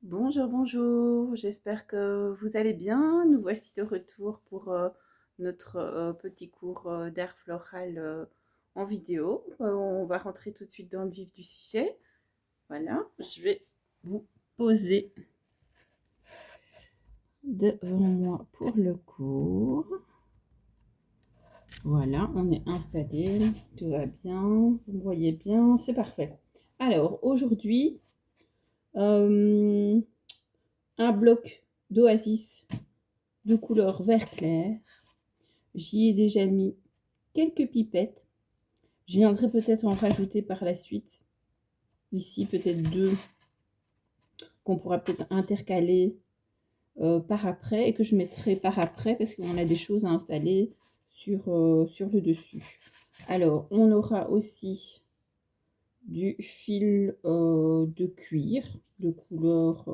Bonjour, bonjour, j'espère que vous allez bien. Nous voici de retour pour notre petit cours d'art floral en vidéo. On va rentrer tout de suite dans le vif du sujet. Voilà, je vais vous poser devant moi pour le cours. Voilà, on est installé, tout va bien, vous me voyez bien, c'est parfait. Alors, aujourd'hui, un bloc d'oasis de couleur vert clair. J'y ai déjà mis quelques pipettes. Je viendrai peut-être en rajouter par la suite. Ici, peut-être deux qu'on pourra peut-être intercaler par après et que je mettrai par après parce qu'on a des choses à installer sur le dessus. Alors, on aura aussi du fil de cuir de couleur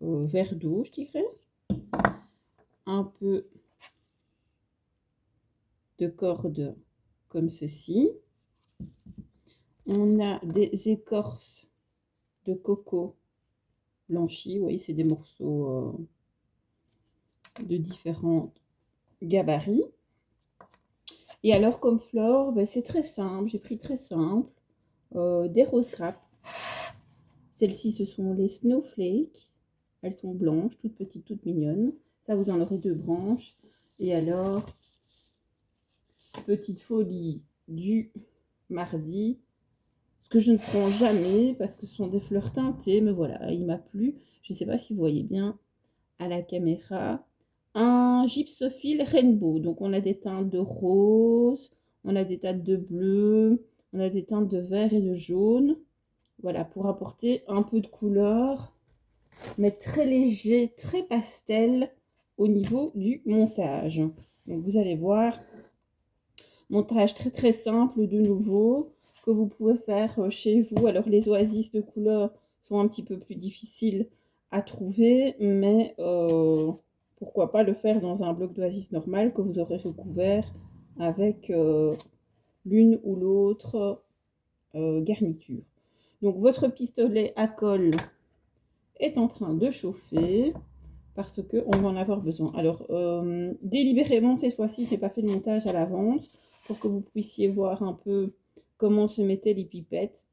vert d'eau, je dirais. Un peu de corde comme ceci. On a des écorces de coco blanchies. Vous voyez, c'est des morceaux de différents gabarits. Et alors, comme flore, ben, c'est très simple. J'ai pris très simple. Des roses grappes. Celles-ci, ce sont les snowflakes. Elles sont blanches, toutes petites, toutes mignonnes. Ça, vous en aurez deux branches. Et alors, petite folie du mardi. Ce que je ne prends jamais parce que ce sont des fleurs teintées. Mais voilà, il m'a plu. Je ne sais pas si vous voyez bien à la caméra. Un gypsophile rainbow. Donc, on a des teintes de rose, on a des teintes de bleu, on a des teintes de vert et de jaune. Voilà, pour apporter un peu de couleur, mais très léger, très pastel au niveau du montage. Donc, vous allez voir, montage très très simple de nouveau, que vous pouvez faire chez vous. Alors, les oasis de couleur sont un petit peu plus difficiles à trouver, mais pourquoi pas le faire dans un bloc d'oasis normal que vous aurez recouvert avec l'une ou l'autre garniture. Donc votre pistolet à colle est en train de chauffer parce qu'on va en avoir besoin. Alors délibérément cette fois-ci, je n'ai pas fait de montage à l'avance pour que vous puissiez voir un peu comment se mettaient les pipettes.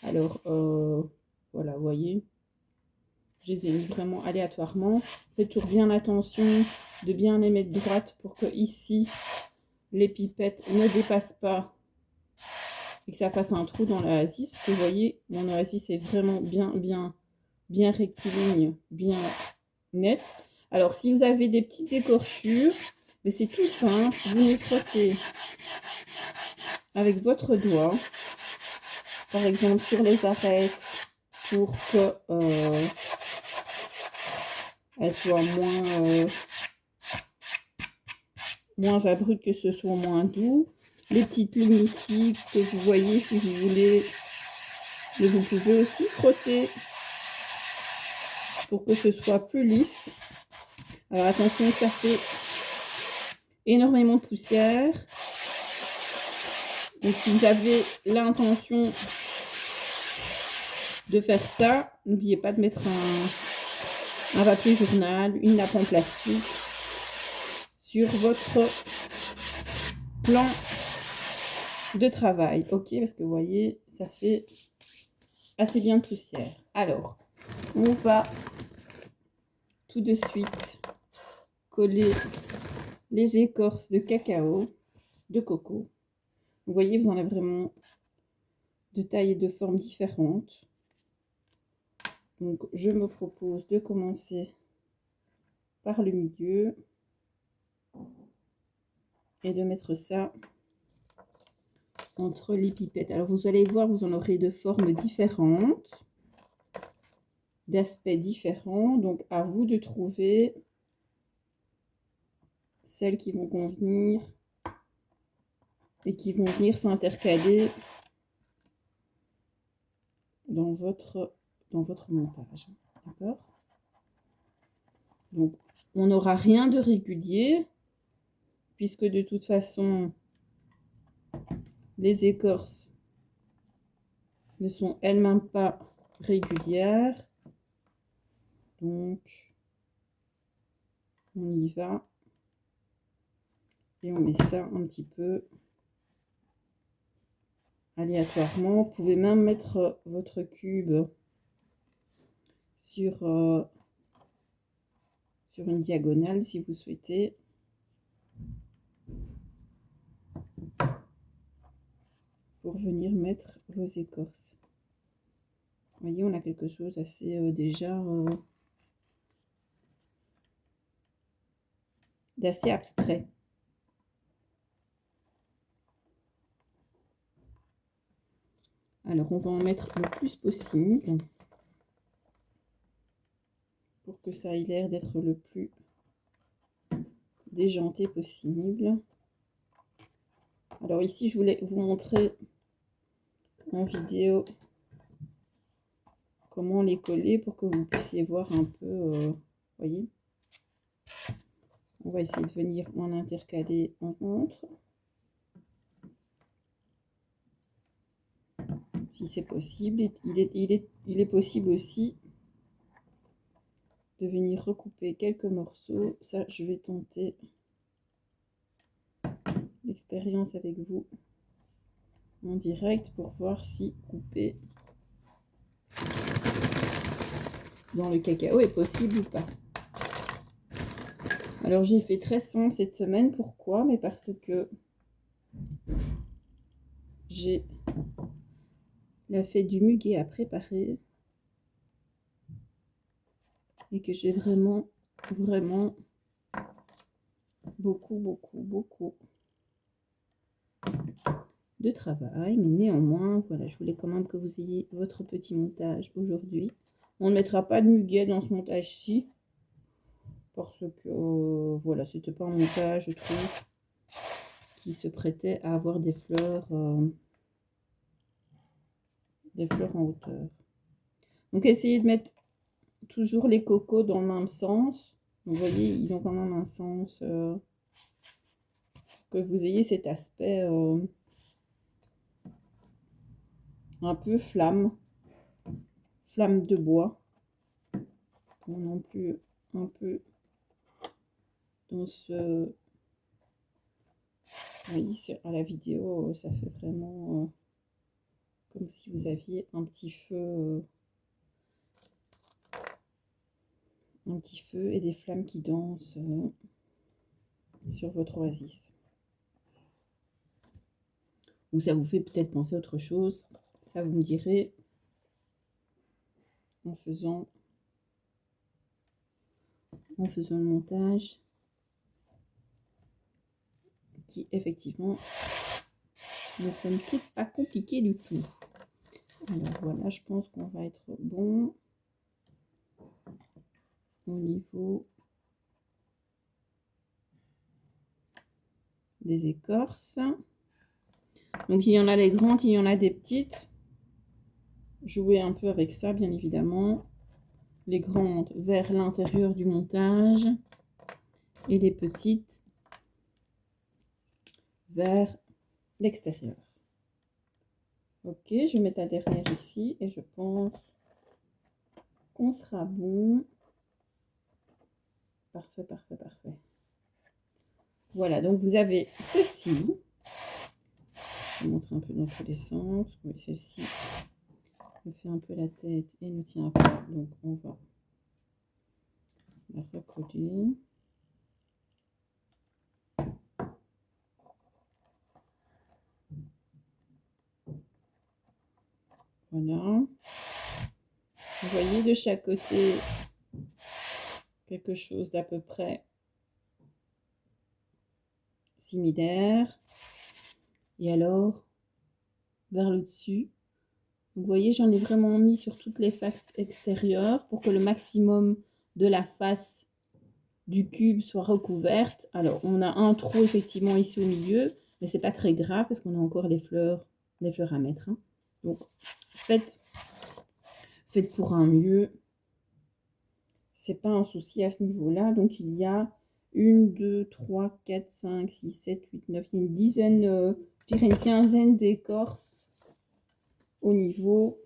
Alors voilà, vous voyez, je les ai mis vraiment aléatoirement. Faites toujours bien attention de bien les mettre droites pour que ici les pipettes ne dépassent pas et que ça fasse un trou dans l'oasis. Parce que vous voyez, mon oasis est vraiment bien rectiligne, bien net. Alors si vous avez des petites écorchures, mais c'est tout simple, vous les frottez avec votre doigt, par exemple sur les arêtes, pour que elles soient moins abruptes, que ce soit moins doux. Les petites lignes ici que vous voyez, si vous voulez, mais vous pouvez aussi frotter pour que ce soit plus lisse. Alors attention, ça fait énormément de poussière. Donc si vous avez l'intention de faire ça, n'oubliez pas de mettre un papier journal, une nappe en plastique sur votre plan de travail. Ok, parce que vous voyez, ça fait assez bien de poussière. Alors, on va tout de suite coller les écorces de cacao, de coco. Vous voyez, vous en avez vraiment de tailles et de formes différentes. Donc, je me propose de commencer par le milieu et de mettre ça entre les pipettes. Alors, vous allez voir, vous en aurez de formes différentes, d'aspects différents. Donc, à vous de trouver celles qui vont convenir et qui vont venir s'intercaler dans votre montage. D'accord? Donc, on n'aura rien de régulier puisque de toute façon, les écorces ne sont elles-mêmes pas régulières. Donc, on y va. Et on met ça un petit peu aléatoirement. Vous pouvez même mettre votre cube sur une diagonale si vous souhaitez. Pour venir mettre vos écorces. Vous voyez, on a quelque chose assez déjà d'assez abstrait. Alors, on va en mettre le plus possible pour que ça ait l'air d'être le plus déjanté possible. Alors ici, je voulais vous montrer en vidéo comment les coller pour que vous puissiez voir un peu, voyez. On va essayer de venir en intercaler en entre. Si c'est possible. Il est possible aussi de venir recouper quelques morceaux. Ça, je vais tenter l'expérience avec vous en direct pour voir si couper dans le cacao est possible ou pas. Alors j'ai fait très simple cette semaine. Pourquoi? Mais parce que j'ai la fête du muguet à préparer et que j'ai vraiment beaucoup de travail. Mais néanmoins, voilà, je voulais quand même que vous ayez votre petit montage aujourd'hui. On ne mettra pas de muguet dans ce montage-ci parce que voilà, c'était pas un montage, je trouve, qui se prêtait à avoir des fleurs en hauteur. Donc essayez de mettre toujours les cocos dans le même sens. Vous voyez, ils ont quand même un sens que vous ayez cet aspect un peu flamme de bois. Non plus un peu dans ce... Oui, à la vidéo, ça fait vraiment comme si vous aviez un petit feu et des flammes qui dansent sur votre oasis. Ou ça vous fait peut-être penser à autre chose. Ça, vous me direz en faisant le montage qui effectivement ne somme toute pas compliqué du tout. Alors voilà, je pense qu'on va être bon au niveau des écorces. Donc il y en a des grandes, il y en a des petites. Jouez un peu avec ça, bien évidemment. Les grandes vers l'intérieur du montage et les petites vers l'extérieur. Ok, je vais mettre la dernière ici et je pense qu'on sera bon. Parfait. Voilà, donc vous avez ceci. Je vais montrer un peu dans tous les sens. Oui, celle-ci me fait un peu la tête et ne tient pas. Donc on va la recoller. Voilà. Vous voyez de chaque côté quelque chose d'à peu près similaire. Et alors, vers le dessus, vous voyez, j'en ai vraiment mis sur toutes les faces extérieures pour que le maximum de la face du cube soit recouverte. Alors, on a un trou effectivement ici au milieu, mais c'est pas très grave parce qu'on a encore les fleurs à mettre. Hein. Donc, faites pour un mieux. C'est pas un souci à ce niveau-là. Donc, il y a 1, 2, 3, 4, 5, 6, 7, 8, 9, il y a une dizaine, je dirais une quinzaine d'écorces au niveau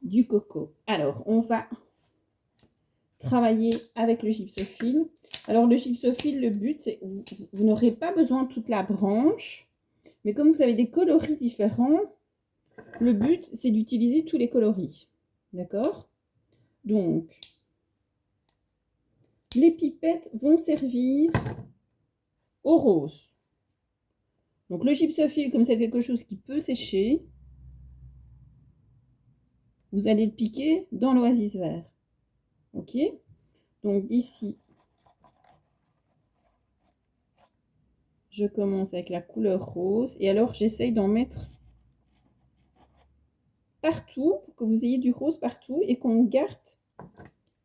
du coco. Alors, on va travailler avec le gypsophile. Alors le gypsophile, le but, c'est vous n'aurez pas besoin de toute la branche, mais comme vous avez des coloris différents, le but, c'est d'utiliser tous les coloris. D'accord? Donc, les pipettes vont servir au rose. Donc le gypsophile, comme c'est quelque chose qui peut sécher, vous allez le piquer dans l'oasis vert. Ok? Donc ici, je commence avec la couleur rose. Et alors, j'essaye d'en mettre partout pour que vous ayez du rose partout et qu'on garde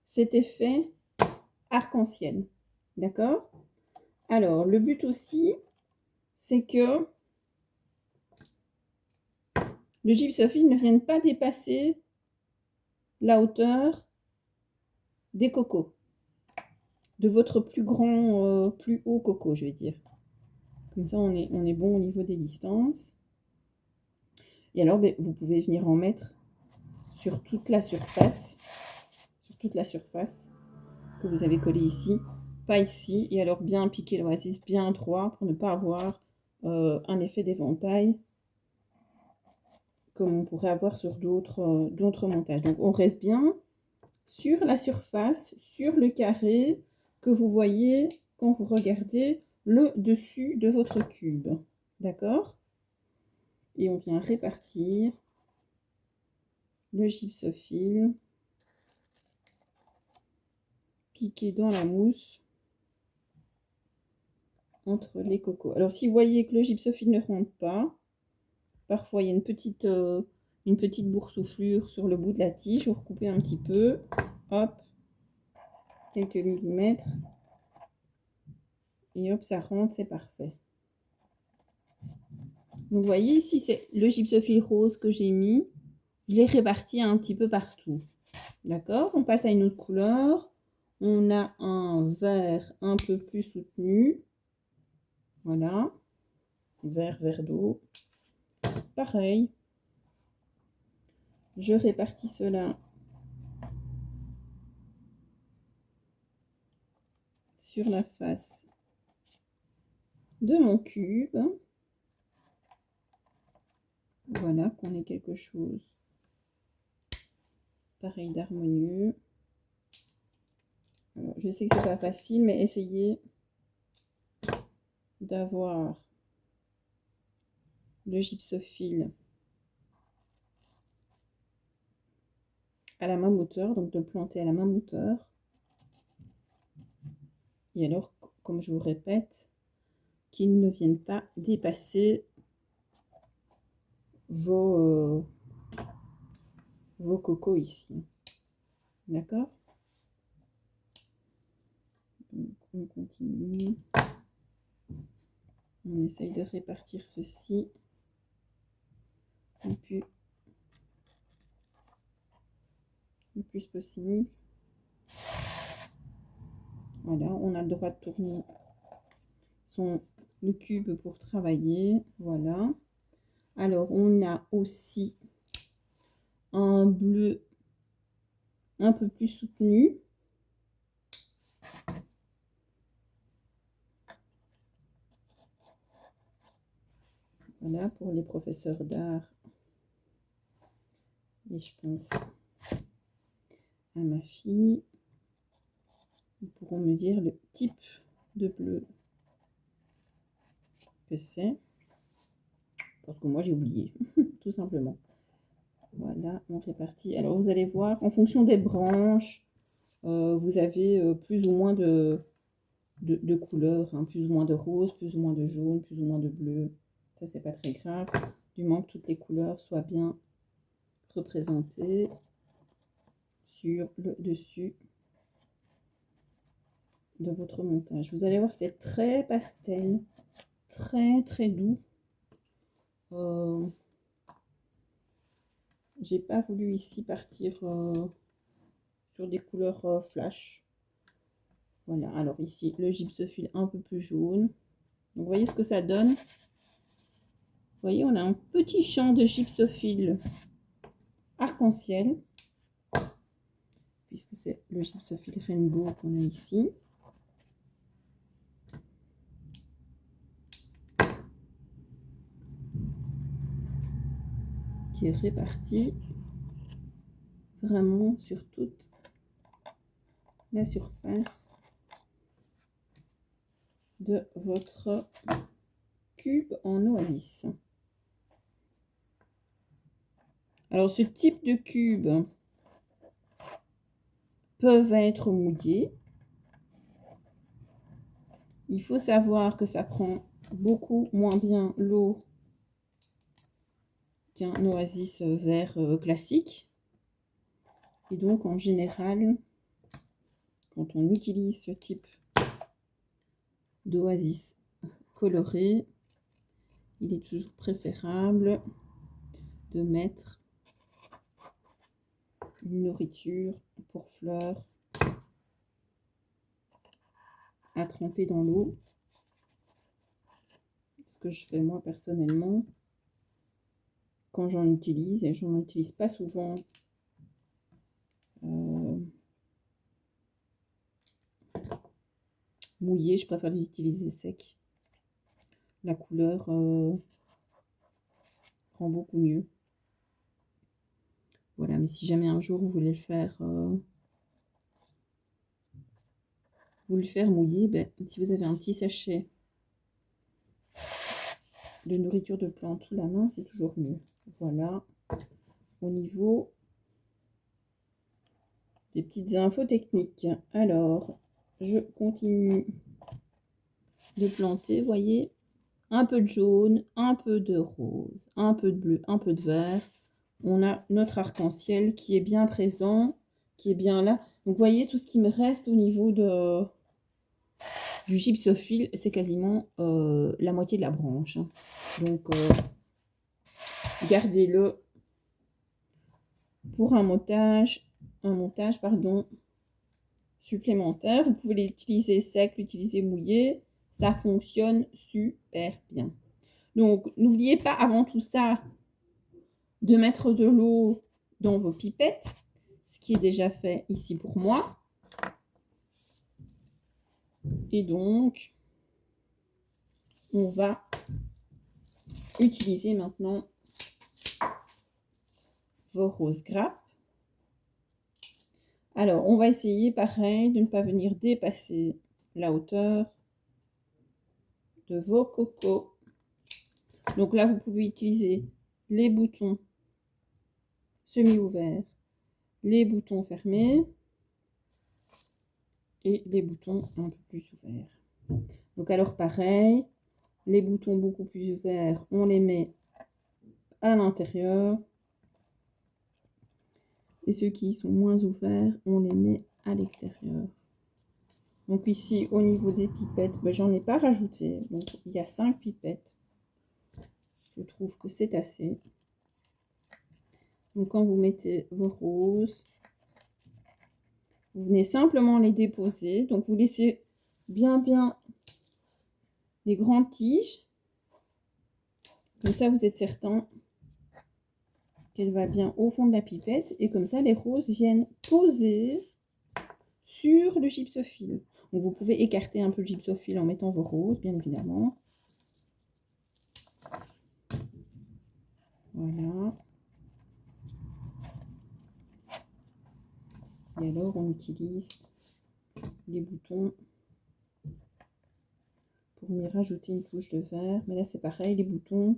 cet effet arc-en-ciel. D'accord? Alors, le but aussi, c'est que le gypsophile ne vienne pas dépasser la hauteur des cocos. De votre plus grand, plus haut coco, je vais dire. Comme ça, on est bon au niveau des distances. Et alors, ben, vous pouvez venir en mettre sur toute la surface. Sur toute la surface que vous avez collée ici. Pas ici. Et alors, bien piquer l'oasis bien droit pour ne pas avoir un effet d'éventail comme on pourrait avoir sur d'autres montages. Donc, on reste bien sur la surface, sur le carré que vous voyez quand vous regardez le dessus de votre cube. D'accord? Et on vient répartir le gypsophile piqué dans la mousse entre les cocos. Alors, si vous voyez que le gypsophile ne rentre pas, parfois il y a une petite boursouflure sur le bout de la tige. Vous recoupez un petit peu, hop, quelques millimètres, et hop, ça rentre, c'est parfait. Donc, vous voyez, ici, c'est le gypsophile rose que j'ai mis. Je l'ai réparti un petit peu partout. D'accord? On passe à une autre couleur. On a un vert un peu plus soutenu. Voilà. Vert d'eau. Pareil. Je répartis cela sur la face de mon cube. Voilà, qu'on ait quelque chose pareil d'harmonieux. Je sais que c'est pas facile, mais essayez d'avoir le gypsophile à la même hauteur, donc de le planter à la même hauteur. Et alors, comme je vous répète, qu'il ne vienne pas dépasser vos cocos ici. D'accord? Donc, on continue. On essaye de répartir ceci le plus possible. Voilà, on a le droit de tourner le cube pour travailler. Voilà. Alors, on a aussi un bleu un peu plus soutenu. Voilà, pour les professeurs d'art. Et je pense à ma fille. Ils pourront me dire le type de bleu que c'est. Parce que moi, j'ai oublié, tout simplement. Voilà, on répartit. Alors, vous allez voir, en fonction des branches, vous avez plus ou moins de couleurs, hein, plus ou moins de rose, plus ou moins de jaune, plus ou moins de bleu. Ça, c'est pas très grave, du moment que toutes les couleurs soient bien représentées sur le dessus de votre montage. Vous allez voir, c'est très pastel, très doux. J'ai pas voulu ici partir sur des couleurs flash. Voilà, alors ici, le gypsophile un peu plus jaune. Donc, vous voyez ce que ça donne? Vous voyez, on a un petit champ de gypsophile arc-en-ciel. puisque c'est le gypsophile Rainbow qu'on a ici. Qui est réparti vraiment sur toute la surface de votre cube en oasis. Alors ce type de cubes peuvent être mouillés. Il faut savoir que ça prend beaucoup moins bien l'eau qu'un oasis vert classique. Et donc en général, quand on utilise ce type d'oasis coloré, il est toujours préférable de mettre une nourriture pour fleurs à tremper dans l'eau. Ce que je fais moi personnellement quand j'en utilise, et j'en utilise pas souvent mouillé, je préfère les utiliser secs. La couleur rend beaucoup mieux. Voilà, mais si jamais un jour vous voulez le faire mouiller, ben, si vous avez un petit sachet de nourriture de plante sous la main, c'est toujours mieux. Voilà, au niveau des petites infos techniques. Alors, je continue de planter, voyez, un peu de jaune, un peu de rose, un peu de bleu, un peu de vert. On a notre arc-en-ciel qui est bien présent, qui est bien là. Donc, vous voyez, tout ce qui me reste au niveau du gypsophile, c'est quasiment la moitié de la branche. Donc, gardez-le pour un montage supplémentaire. Vous pouvez l'utiliser sec, l'utiliser mouillé. Ça fonctionne super bien. Donc, n'oubliez pas avant tout ça de mettre de l'eau dans vos pipettes, ce qui est déjà fait ici pour moi. Et donc, on va utiliser maintenant vos roses grappes. Alors, on va essayer pareil de ne pas venir dépasser la hauteur de vos cocos. Donc là, vous pouvez utiliser les boutons semi-ouverts, les boutons fermés et les boutons un peu plus ouverts. Donc alors pareil, les boutons beaucoup plus ouverts, on les met à l'intérieur. Et ceux qui sont moins ouverts, on les met à l'extérieur. Donc ici, au niveau des pipettes, ben, j'en ai pas rajouté. Donc il y a 5 pipettes. Je trouve que c'est assez. Donc quand vous mettez vos roses, vous venez simplement les déposer. Donc vous laissez bien les grandes tiges. Comme ça, vous êtes certain qu'elle va bien au fond de la pipette. Et comme ça, les roses viennent poser sur le gypsophile. Donc vous pouvez écarter un peu le gypsophile en mettant vos roses, bien évidemment. Voilà. Et alors, on utilise les boutons pour y rajouter une couche de vert. Mais là, c'est pareil, les boutons,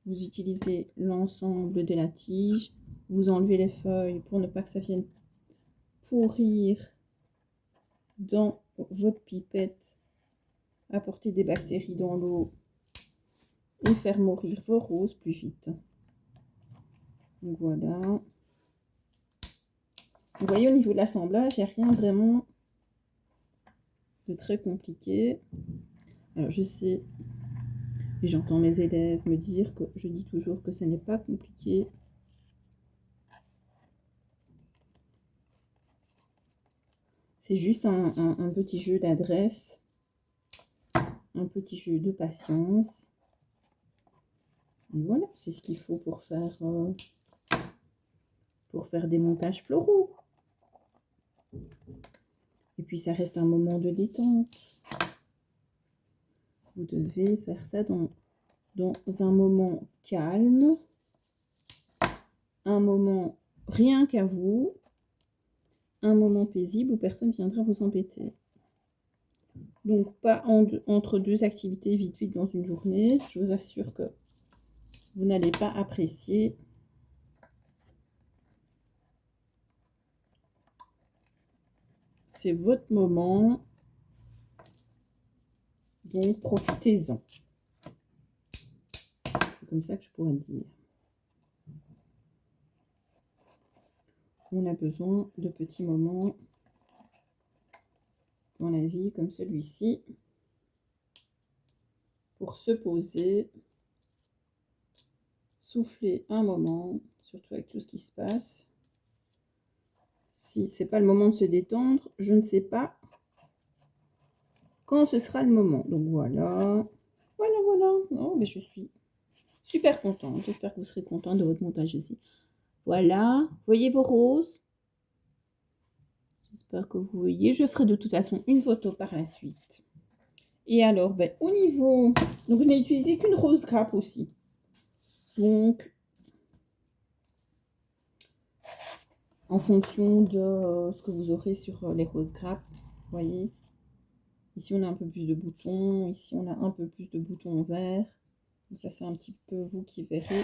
vous utilisez l'ensemble de la tige. Vous enlevez les feuilles pour ne pas que ça vienne pourrir dans votre pipette, apporter des bactéries dans l'eau et faire mourir vos roses plus vite. Donc voilà. Vous voyez, au niveau de l'assemblage, il n'y a rien vraiment de très compliqué. Alors je sais, et j'entends mes élèves me dire que je dis toujours que ce n'est pas compliqué. C'est juste un petit jeu d'adresse, un petit jeu de patience. Et voilà, c'est ce qu'il faut pour faire des montages floraux. puis ça reste un moment de détente. Vous devez faire ça dans un moment calme, un moment rien qu'à vous, un moment paisible où personne ne viendra vous embêter. Donc pas entre deux activités vite dans une journée. Je vous assure que vous n'allez pas apprécier. C'est votre moment. Donc profitez-en. C'est comme ça que je pourrais le dire. On a besoin de petits moments dans la vie comme celui-ci pour se poser, souffler un moment, surtout avec tout ce qui se passe. Si ce n'est pas le moment de se détendre, je ne sais pas quand ce sera le moment. Donc voilà. Voilà. Oh, mais je suis super contente. J'espère que vous serez content de votre montage ici. Voilà. Voyez vos roses. J'espère que vous voyez. Je ferai de toute façon une photo par la suite. Et alors, ben, au niveau... Donc, je n'ai utilisé qu'une rose grappe aussi. Donc, en fonction de ce que vous aurez sur les roses grappes, vous voyez. Ici, on a un peu plus de boutons. Ici, on a un peu plus de boutons verts. Donc, ça, c'est un petit peu vous qui verrez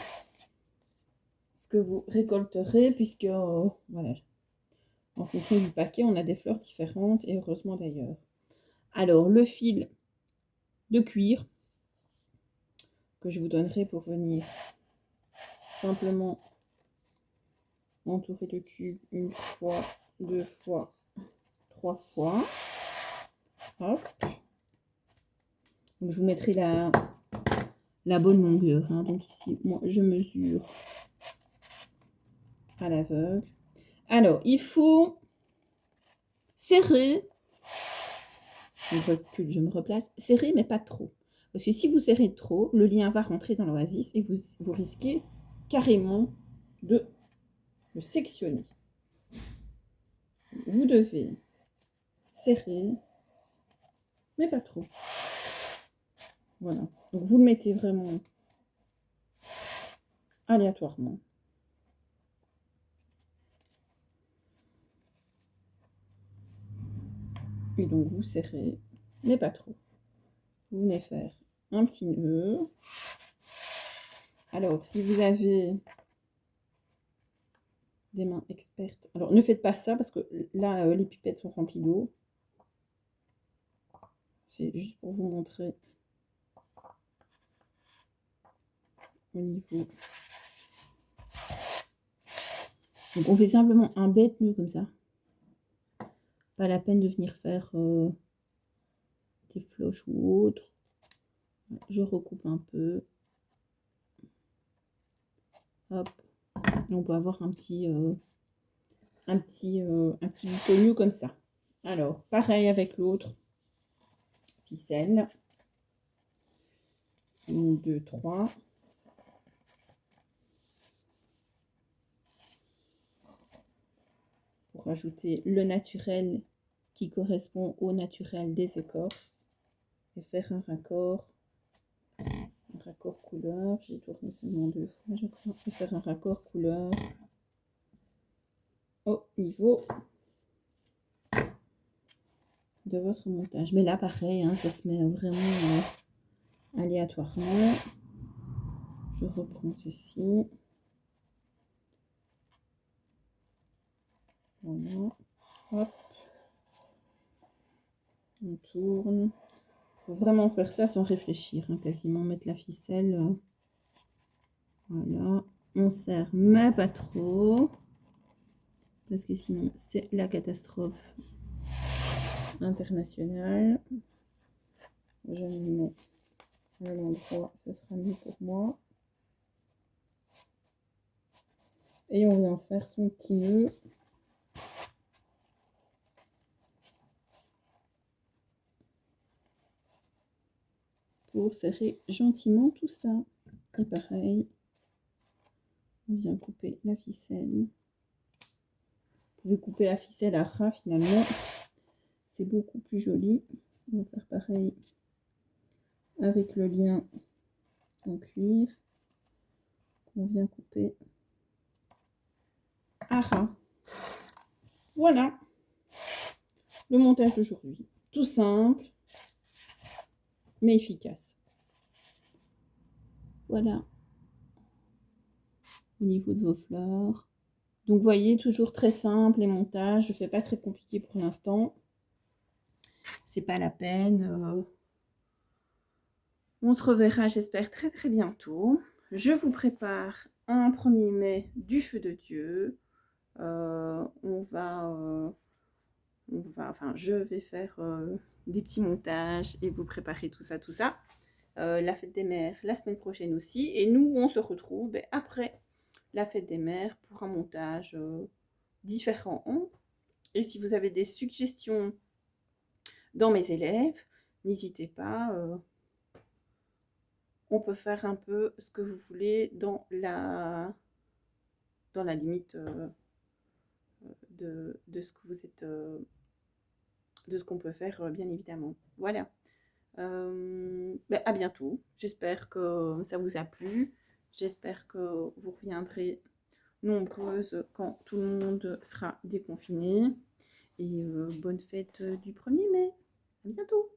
ce que vous récolterez, puisque, voilà, en fonction du paquet, on a des fleurs différentes, et heureusement d'ailleurs. Alors, le fil de cuir que je vous donnerai pour venir simplement entourer le cube une fois, 2 fois, 3 fois. Hop. Donc, je vous mettrai la bonne longueur. Hein. Donc ici, moi, je mesure à l'aveugle. Alors, il faut serrer. Je recule, je me replace. Serrer, mais pas trop. Parce que si vous serrez trop, le lien va rentrer dans l'oasis et vous risquez carrément de le sectionner. Vous devez serrer, mais pas trop. Voilà. Donc, vous le mettez vraiment aléatoirement. Et donc, vous serrez, mais pas trop. Vous venez faire un petit nœud. Alors, si vous avez des mains expertes, alors ne faites pas ça parce que là, les pipettes sont remplies d'eau. C'est juste pour vous montrer au niveau. Donc, on fait simplement un bête nœud comme ça. Pas la peine de venir faire des floches ou autre. Je recoupe un peu. Hop. Et on peut avoir un petit bitonio comme ça. Alors, pareil avec l'autre ficelle. 1, 2, 3. Pour rajouter le naturel qui correspond au naturel des écorces. Et faire un raccord couleur. J'ai tourné seulement 2 fois, je crois. Et faire un raccord couleur au niveau de votre montage. Mais là, pareil, hein, ça se met vraiment aléatoirement. Je reprends ceci. Voilà. Hop. On tourne. Il faut vraiment faire ça sans réfléchir, hein, quasiment mettre la ficelle. Voilà. On serre, mais pas trop. Parce que sinon, c'est la catastrophe internationale. Je me mets à l'endroit, ce sera mieux pour moi. Et on vient faire son petit nœud. Pour serrer gentiment tout ça. Et pareil, on vient couper la ficelle. Vous pouvez couper la ficelle à ras finalement. c'est beaucoup plus joli. On va faire pareil avec le lien en cuir qu'on vient couper. Ah, voilà le montage d'aujourd'hui. Tout simple, mais efficace. Voilà, au niveau de vos fleurs. Donc, vous voyez, toujours très simple les montages. Je ne fais pas très compliqué pour l'instant. C'est pas la peine. On se reverra, j'espère, très très bientôt. Je vous prépare un 1er mai du feu de Dieu. Enfin, je vais faire des petits montages et vous préparer tout ça, tout ça. La fête des mères la semaine prochaine aussi. Et nous, on se retrouve après la fête des mères pour un montage différent. Et si vous avez des suggestions dans mes élèves, n'hésitez pas. On peut faire un peu ce que vous voulez dans la limite de ce que vous êtes, de ce qu'on peut faire, bien évidemment. Voilà. À bientôt. J'espère que ça vous a plu. J'espère que vous reviendrez nombreuses quand tout le monde sera déconfiné. Et bonne fête du 1er mai. À bientôt.